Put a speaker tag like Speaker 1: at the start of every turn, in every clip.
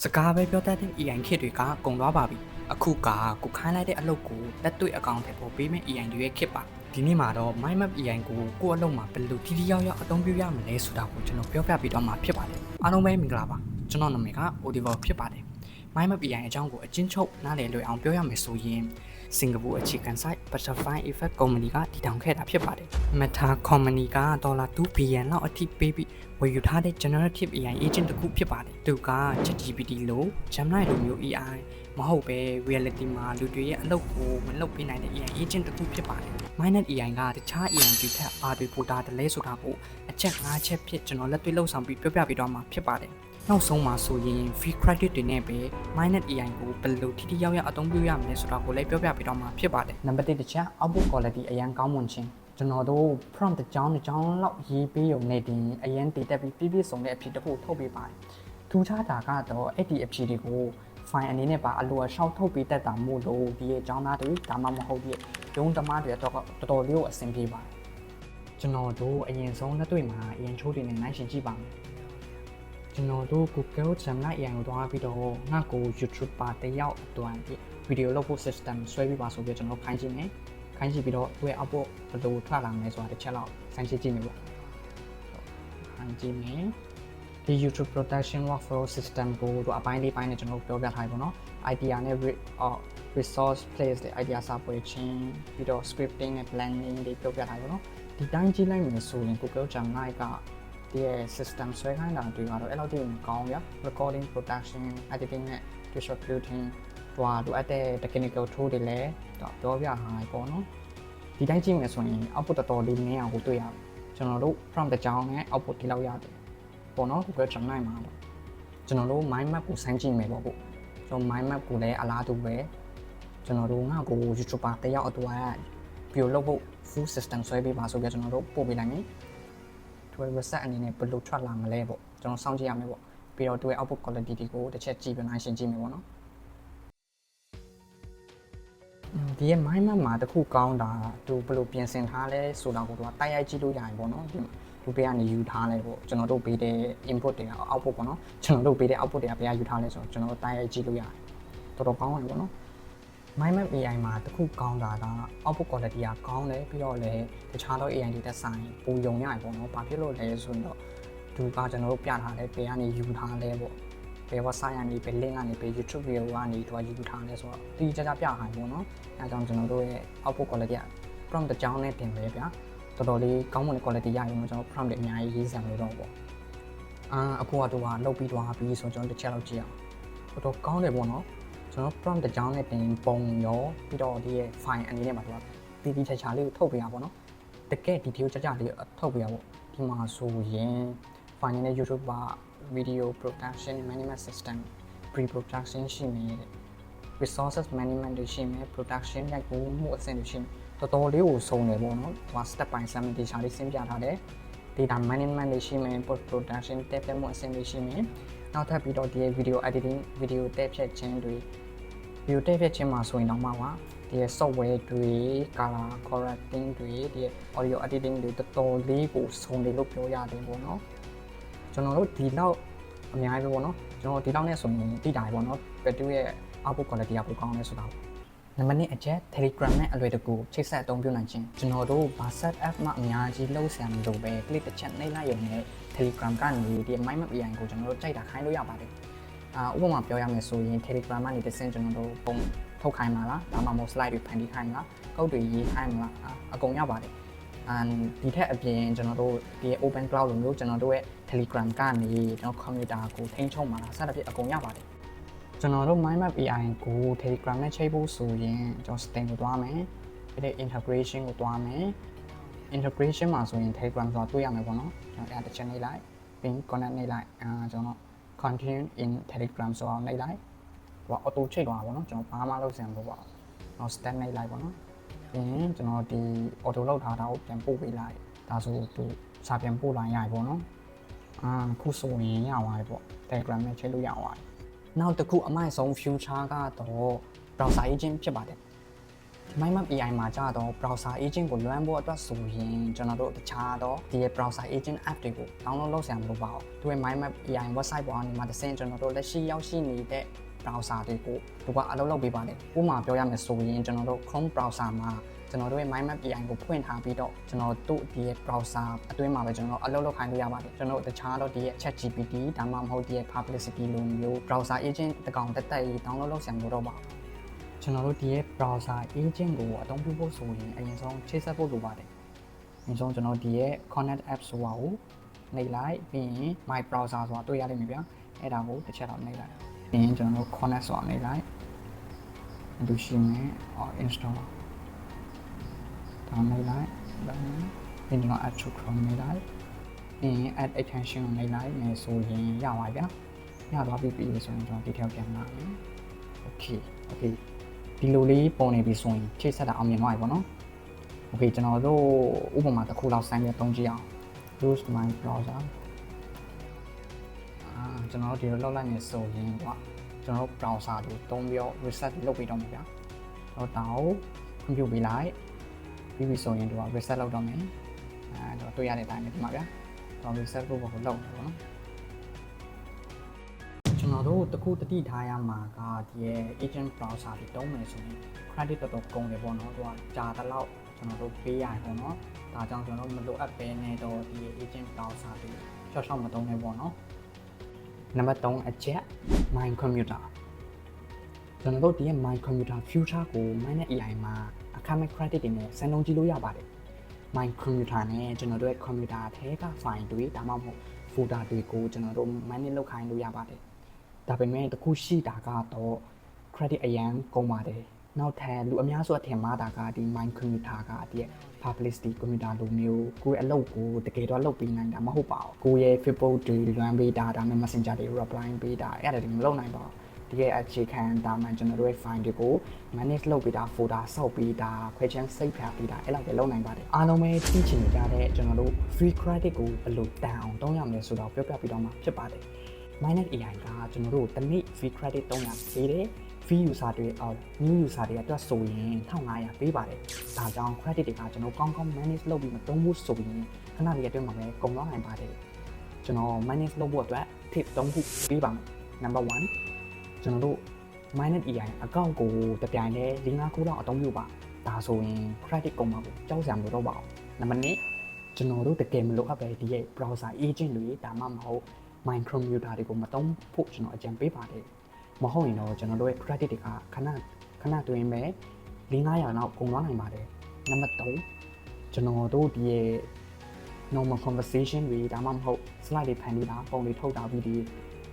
Speaker 1: စကားပဲပြောတတ်တဲ့ AI ခေတ်တွေကကုန်သွားပါပြီအခုကကိုခိုင်းလိုက်တဲ့အလုပ်ကိုလက်တွေ့အကောင့်ထဲပေါ်ပေးမဲ့ AI တွေရဲ့ခေတ်ပါဒီနေ့မှာတော့ MindMap AI ကိုအလုပ်မှာဘယ်လိုထိထိရောက်ရောက်အသုံးပြုရမလဲဆိုတာကိုကျွန်တော်ပြောပြပေးတော့မှာဖြစ်ပါတယ်အားလုံးပဲမင်္ဂလာပါကျွန်တော်နာမည်က Oliver ဖြစ်ပါတယ် MindMap AI အကြောင်းကိုအချင်းချုပ်နားလည်လွယ်အောင်ပြောရမယ်ဆိုရင်စင်ကာပူအခြေခံ site Butterfly Effect Company ကတည်ထောင်ခဲ့တာဖြစ်ပါတယ် Meta Company က$2 billion လောက်အထိပေးပြီးဝယ်ယူထားတဲ့ generative AI agent တစ်ခုဖြစ်ပါတယ်သူက ChatGPT လို့ Gemini လိုမျိုး AI မဟုတ်ပဲ reality မှာလူတွေရဲ့အလုပ်ကိုမလုပ်ပေးနိုင်တဲ့ AI agent တစ်ခုဖြစ်ပါတယ် MindMap AI ကတခြား AI တွေထက်ဘာတွေပိုတာတယ်လဲဆိုတာကိုအချက်5ချက်ဖြစ်ကျွန်တော်လက်တွေ့လှုပ်ဆောင်ပြီးပြောပြပေးတော့မှာဖြစ်ပါတယ်နောက်ဆုံးမှာဆိုရင် free credit တွေနဲ့ပဲ MindMap AI ကိုဘယ်လိုထိထိရောက်ရောက်အသုံးပြုရမလဲဆိုတာကိုလည်းပြောပြပေးတော့မှာဖြစ်ပါတယ်နံပါတ်1တစ်ချက် output quality အရန်ကောင်းမွန်ခြင်းကျွန်တော်တို့ prompt တစ်ကြောင်းလောက်ရေးပေးရုံနဲ့တင်အရန်တည်တက်ပြီးပြည့်စုံတဲ့အဖြေတစ်ခုထုတ်ပေးပါတယ်ထူးခြားတာကတော့အဲ့ဒီအဖြေတွေကို file အနေနဲ့ပါအလိုအလျှောက်ထုတ်ပေးတတ်တာမို့လို့ဒီအကြောင်းသားတွေဒါမှမဟုတ်ဒီရုံးသမားတွေတော့တော်တော်လေးကိုအဆင်ပြေပါတယ်ကျွန်တော်တို့အရင်ဆုံးလက်တွေ့မှာအရင်ချိုးတွေနဲ့နိုင်ရှင်ကြည့်ပါမယ်ကျွန်တော်တို့ Google Gemini AI ကိုတွားပြီးတော့ငါ့ကို YouTuber တယောက်အတွက်ဗီဒီယိုလုပ်ဖို့ system ဆွဲပြီးပါဆိုပြီးကျွန်တော်ခိုင်းကြည့်မယ်ခိုင်းကြည့်ပြီးတော့သူ့ရဲ့ output ဘယ်လိုထွက်လာမလဲဆိုတာတစ်ချက်လောက်စမ်းကြည့်ကြည့်မယ်ပေါ့ခိုင်းကြည့်မယ်ဒီ YouTube production workflow system ကိုတို့အပိုင်းလေးပိုင်းနဲ့ကျွန်တော်ပြောပြထားပြီပေါ့နော် idea နဲ့ resource place တဲ့ idea စာပွဲချင်းပြီးတော့ scripting နဲ့ planning တွေပြောပြထားပြီပေါ့နော်ဒီတိုင်းကြည့်လိုက်မယ်ဆိုရင် Google Gemini ကဒီ system ဆွဲခိုင်းတာတွေကတော့အဲ့လောက်ထိမကောင်းဗျာ recording production editing နဲ့ distributing တော့လိုအပ်တဲ့ technical tool တွေလည်းပြောပြထားတယ်ပေါ့နော်ဒီတိုင်းကြည့်မယ်ဆိုရင် output တော်တော်လေးနည်းအောင်ကိုတွေ့ရတယ်ကျွန်တော်တို့ prompt တစ်ကြောင်းနဲ့ output ဒီလောက်ရတယ်ပေါ့နော် Google Gemini မှာတော့ကျွန်တော်တို့ MindMap ကိုစမ်းကြည့်မယ်ပေါ့ကျွန်တော် MindMap ကိုလည်းအလားတူပဲကျွန်တော်တို့ငါ့ကို YouTuber တယောက်အတွက်ပြီးလုပ်ဖို့ full system ဆွဲပေးပါဆိုပြီးကျွန်တော်တို့ပို့ပေးလိုက်မယ်သူ့ reset အနေနဲ့ဘယ်လိုထွက်လာမလဲပေါ့ကျွန်တော်စောင့်ကြည့်ရမယ်ပေါ့ပြီးတော့သူ့ရဲ့ output quality တွေကိုတစ်ချက်ကြည့်ပြီးနိုင်ရှင်းကြည့်မယ်ပေါ့နော်ဒီရဲ့ MindMap မှာတခုကောင်းတာသူဘယ်လိုပြင်ဆင်ထားလဲဆိုတာကိုသူကတိုက်ရိုက်ကြည့်လို့ရရင်ပေါ့နော်ဒီမှာသူပေးကနေယူထားလဲပေါ့ကျွန်တော်တို့ပေးတဲ့ input တွေက output ပေါ့နော်ကျွန်တော်တို့ပေးတဲ့ output တွေကဘယ်ကယူထားလဲဆိုတော့ကျွန်တော်တို့တိုက်ရိုက်ကြည့်လို့ရတယ်တော်တော်ကောင်းတယ်ပေါ့နော် MindMap AI မှာတခုကောင်းတာက output quality ကကောင်းတယ်ပြီးတော့လည်းတခြားသော AI တွေတက်ဆိုင်ပုံယုံရပေါ့နော်ဘာဖြစ်လို့လဲဆိုရင်တော့သူကကျွန်တော်တို့ပြထားတယ်ဘယ်ကနေယူထားလဲပေါ့ဘယ် website ကနေဘယ် link ကနေဘယ် YouTube video ကနေသူကယူထားလဲဆိုတော့ဒီကြကြပြထားတယ်ပေါ့နော်အဲဒါကြောင့်ကျွန်တော်တို့ရဲ့ output quality က prompt တစ်ကြောင်းနဲ့တင်ပဲဗျာတော်တော်လေးကောင်းမွန်တဲ့ quality ရရင်ကျွန်တော် prompt တွေအများကြီးရေးစရာမလိုတော့ပေါ့အခုကသူကလုတ်ပြီးသွားပြီဆိုကျွန်တော်တစ်ချက်လောက်ကြည့်အောင်တော်တော်ကောင်းတယ်ပေါ့နော်ကျွန်တော် prompt တစ်ကြောင်းနဲ့တင်ပုံရောပြီးတော့ဒီရဲ့ file အနေနဲ့မှာသူကတီးတီးချာချာလေးကိုထုတ်ပေးရပါတော့တကယ် detail ကြကြလေးထုတ်ပေးရပေါ့ဒီမှာဆိုရင် file နဲ့ YouTube က video production management system pre-production ရှိမယ် resources management တွေရှိမယ် production ရိုက်ကူးမှုအဆင့်တွေရှိမယ်တော်တော်လေးကိုစုံတယ်ပေါ့နော်သူက step by step တေချာလေးရှင်းပြထားတယ် data management တွေရှိမယ် post production တက်ပြမှုအဆင့်တွေရှိမယ်နောက်ထပ်ပြီးတော့ဒီ video editing video တက်ဖြတ်ခြင်းတွေ video တက်ဖြတ်ခြင်းမှာဆိုရင်တော့မှပါဒီ software တွေ color correcting တွေဒီ audio editing တွေတော်တော်လေးကိုစုံတယ်လို့ပြောရတယ်ပေါ့နော်ကျွန်တော်တို့ဒီလောက်အများကြီးပဲပေါ့နော်ကျွန်တော်ဒီလောက်နဲ့ဆိုရင်သိတာပဲပေါ့နော်ဘယ်သူရဲ့ output quality ကပိုကောင်းလဲဆိုတာနံပါတ်2အချက် Telegram နဲ့အလွယ်တကူချိတ်ဆက်အသုံးပြုနိုင်ခြင်းကျွန်တော်တို့ WhatsApp app မှာအများကြီးလုံးဆရာမလို့ပဲ click တစ်ချက်နှိပ်လိုက်ရုံနဲ့ Telegram ကနေဒီ MindMap AI ကိုကျွန်တော်တို့ကြိုက်တာခိုင်းလို့ရပါတယ်ဥပမာပြောရမယ်ဆိုရင် Telegram ကနေတစ်ဆင့်ကျွန်တော်တို့ပုံထုတ်ခိုင်းမှာလားဒါမှမဟုတ် slide တွေဖန်တီးခိုင်းမှာလားကုတ်တွေရေးခိုင်းမှာလားအကုန်ရပါတယ်ဒီထက်အပြင်ကျွန်တော်တို့ဒီ open cloud လိုမျိုးကျွန်တော်တို့ရဲ့ Telegram ကနေကျွန်တော် computer ကိုထိန်းချုပ်မှာလားစသဖြင့်အကုန်ရပါတယ်ကျွန်တော်တို့ MindMap AI ကို Telegram နဲ့ချိတ်ဖို့ဆိုရင်ကျွန်တော် setting ကိုတွားမယ်ပြီးတဲ့ integration ကိုတွားမယ် integration မှာဆိုရင် Telegram ဆိုတာတွေ့ရမယ်ပေါ့နော်ကျွန်တော်အဲ့ဒါတစ်ချက်နှိပ်လိုက်ပြီး connect နှိပ်လိုက်ကျွန်တော် continue in Telegram ဆိုအောင်နှိပ်လိုက်ဟို auto ချိတ်သွားတာပေါ့နော်ကျွန်တော်ဘာမှလုပ်စရာမလိုပါဘူးကျွန်တော် step နှိပ်လိုက်ပေါ့နော်ပြီးရင်ကျွန်တော်ဒီ auto လောက်ထားတာကိုပြန်ပို့ပေးလိုက်ဒါဆိုသူစာပြန်ပို့လိုက်ရပြီပေါ့နော်ခုဆိုရင်ရသွားပြီပေါ့ Telegram နဲ့ချိတ်လို့ရသွားပြီနောက်တစ်ခုအမိုက်ဆုံး future ကတော့ browser agent ဖြစ်ပါတယ် MindMap AI မှာကြာတော့ browser agent ကိုလွှမ်းဖို့အတွက်ဆိုရင်ကျွန်တော်တို့တခြားတော့ဒီ browser agent app တွေကို download လုပ်ဆရာမလိုပါဘူးသူရဲ့ MindMap AI website ပေါ်ကနေမှတစ်ဆင့်ကျွန်တော်တို့လက်ရှိရောက်ရှိနေတဲ့ browser တွေကိုသူကအလုပ်လုပ်ပေးပါတယ်ဥပမာပြောရမယ်ဆိုရင်ကျွန်တော်တို့ Chrome browser မှာကျွန်တော်တို့ရဲ့ MindMap AI ကိုဖွင့်ထားပြီးတော့ကျွန်တော်တို့ဒီရဲ့ browser အတွင်းမှာပဲကျွန်တော်အလုပ်လုပ်ခိုင်းလို့ရပါတယ်ကျွန်တော်တို့တခြားတော့ဒီရဲ့ ChatGPT ဒါမှမဟုတ်ဒီရဲ့ Perplexity လိုမျိုး browser agent တကောင်တက်တက်ကြီး download လုပ်ဆရာမလိုတော့ပါဘူးကျွန်တော်တို့ဒီရဲ့ browser agent ကိုအသုံးပြုဖို့ဆိုရင်အရင်ဆုံးချိတ်ဆက်ဖို့လိုပါတယ်အရင်ဆုံးကျွန်တော်ဒီရဲ့ connect app ဆိုတာကိုနှိပ်လိုက်ပြီးရင် my browser ဆိုတာတွေ့ရလိမ့်မယ်ဗျာအဲ့ဒါကိုတစ်ချက်တော့နှိပ်လိုက်ပြီးရင်ကျွန်တော်တို့ connect ဆိုတာနှိပ်လိုက်ဒီရှိမယ် install ဒါနှိပ်လိုက်ပြီးကျွန်တော် add to chrome နှိပ်လိုက်ပြီးရင် add extension ကိုနှိပ်လိုက်မယ်ဆိုရင်ရပါဗျာရသွားပြီဆိုရင်ကျွန်တော် detail ပြန်လာမယ် okay ဒီလိုလေးပုံနေပြီဆိုရင်ချိတ်ဆက်တာအောင်မြင်သွားပြီပေါ့နော် okay ကျွန်တော်တို့ဥပမာတစ်ခုလောက်စိုင်းပြသုံးကြည့်အောင် use my browser ကျွန်တော်တို့ဒီလိုလောက်လိုက်နေဆိုရင်ကျွန်တော်တို့ browser ကိုသုံးပြီးတော့ reset လုပ်ပြီးတော့မှာဗျာတော့တောင်းခွင့်ပြုပေးလိုက်ပြီးပြီဆိုရင်တို့က reset လုပ်တော့မယ်တော့တွေ့ရတဲ့အတိုင်းပဲဒီမှာဗျာတော့ reset လုပ်ဖို့လုပ်တယ်ပေါ့နော်ကျွန်တော်တို့တခုတတိထားရမှာကဒီရဲ့ agent browser တွေတုံးမယ်ဆိုရင် credit တော်တော်ကုန်တယ်ပေါ့နော်သူကကြာတဲ့လောက်ကျွန်တော်တို့ပေးရတယ်ပေါ့နော်ဒါကြောင့်ကျွန်တော်တို့မလိုအပ်ပဲနဲ့တော့ဒီ agent browser တွေရှော့မသုံးနဲ့ပေါ့နော်နံပါတ်3အချက် my computer ကျွန်တော်တို့ဒီရဲ့ my computer future ကို MindMap AI မှာအခမဲ့ credit တွေနဲ့စံနှုန်းကြည့်လို့ရပါတယ် my computer နဲ့ကျွန်တော်တို့ရဲ့ computer ထဲက file တွေဒါမှမဟုတ် folder တွေကိုကျွန်တော်တို့ manage လုပ်ခိုင်းလို့ရပါတယ်ဒါပေမဲ့တခုရှိတာကတော့ credit အရန်ကုန်ပါတယ်နောက်ထပ်လူအများစုအထင်မှားတာကဒီ my computer ကဒီ publicity computer လိုမျိုးကိုယ့်ရဲ့အလုပ်ကိုတကယ်တော့လုပ်ပေးနိုင်တာမဟုတ်ပါဘူးကိုယ့်ရဲ့ Facebook တွေလွှမ်းပေးတာဒါမှမဟုတ် Messenger တွေ reply ပေးတာအဲ့ဒါတွေမလုပ်နိုင်ပါဘူးဒီရဲ့အခြေခံဒါမှကျွန်တော်တို့ရဲ့ file တွေကို manage လုပ်ပေးတာ folder ဆောက်ပေးတာခွဲခြမ်းစိတ်ဖြာပေးတာအဲ့လောက်ပဲလုပ်နိုင်ပါတယ်အားလုံးပဲသိချင်ကြတဲ့ကျွန်တော်တို့ free credit ကိုဘယ်လိုတန်အောင်သုံးရမလဲဆိုတော့ပြောပြပြီးတော့မှဖြစ်ပါတယ် MindMap AI ကကျွန်တော်တို့တစ်နေ့ free credit 300ပေးတယ် free user တွေnew user တွေအတွက်ဆိုရင်1500ပေးပါတယ်ဒါကြောင့် credit တွေကကျွန်တော်ကောင်းကောင်း manage လုပ်ပြီးမသုံးဘူးဆိုရင်ခဏလေးအတွင်းမှာပဲကုန်သွားနိုင်ပါတယ်ကျွန်တော် manage လုပ်ဖို့အတွက် tip 3ခုပေးပါမယ် number 1ကျွန်တော်တို့ MindMap AI အကောင့်ကိုတပြိုင်တည်း5-6ခုလောက်အသုံးပြုပါဒါဆိုရင် credit ကုန်မှာကိုကြောက်စရာမလိုတော့ပါဘူး number 2ကျွန်တော်တို့တကယ်မလိုအပ်ပဲဒီရဲ့ browser agent တွေဒါမှမဟုတ် my computer တွေကိုမသုံးဖို့ကျွန်တော်အကြံပေးပါတယ်မဟုတ်ရင်တော့ကျွန်တော်တို့ရဲ့ credit တွေကခဏတွင်ပဲ400-500လောက်ကုန်သွားနိုင်ပါတယ်နံပါတ်3ကျွန်တော်တို့ဒီရဲ့ normal conversation တွေဒါမှမဟုတ် slide တွေဖန်တီးတာပုံတွေထုတ်တာဗီဒီယို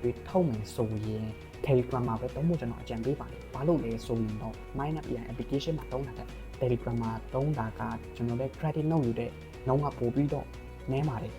Speaker 1: တွေထုတ်မယ်ဆိုရင် Telegram မှာပဲသုံးဖို့ကျွန်တော်အကြံပေးပါတယ်ဘာလို့လဲဆိုရင်တော့ MindMap AI application မှာသုံးတာတဲ့ Telegram မှာသုံးတာကကျွန်တော်တို့ credit note ယူတဲ့နှုန်းကပိုပြီးတော့နည်းပါတယ်